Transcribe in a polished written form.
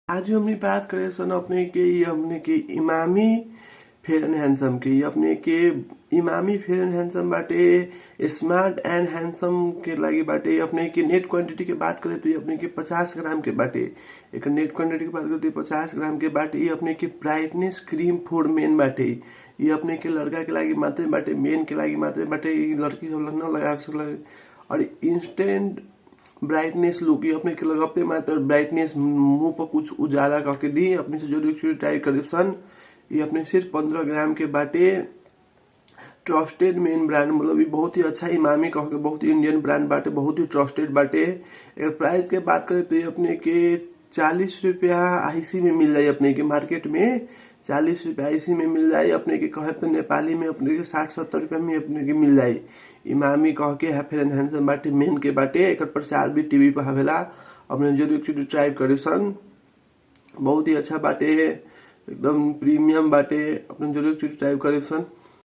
आज हमने बात करे सन अपने के इमामी फेयर एंड हैंडसम के अपने के इमामी फेयर एंड हैंडसम बाटे स्मार्ट एंड हैंडसम के लगी बाटे। अपने के नेट क्वांटिटी के बात करें तो ये अपने के 50 ग्राम के बाटे। एक नेट क्वांटिटी की बात करें तो 50 ग्राम के बाटे। ये अपने के ब्राइटनेस क्रीम फॉर मेन बाटे। ये अपने के लड़का के लगी मात्र बाटे, मेन के लगी मात्र बाटे। लड़की सब न लगा सकल। और इंस्टेंट ब्राइटनेस लुक ये अपने के लगाते मात्र ब्राइटनेस मुंह पर कुछ उजाला करके दी। अपने से जरूर ट्राई करे सन। ये अपने सिर्फ 15 ग्राम के बाटे। ट्रस्टेड मेन ब्रांड मतलब ये बहुत ही अच्छा इमामी कह के बहुत ही इंडियन ब्रांड बाटे, बहुत ही ट्रस्टेड बाटे। अगर प्राइस के बात करें तो ये अपने के 40 रुपया आईसी में मिल जाए। अपने के मार्केट में 40 रुपया आईसी में मिल जाए। अपने के कहे तो नेपाली में अपने के 60-70 रुपया में अपने के मिल जाए। इमामी कह के फेयर एंड हैंडसम बाटे मेन के बाटे। एक प्रचार भी टीवी पर हवेला। अपने जरूर ट्राई करे सन। बहुत ही अच्छा बाटे, एकदम प्रीमियम बाटे। अपने जरूर ट्राई करे सन।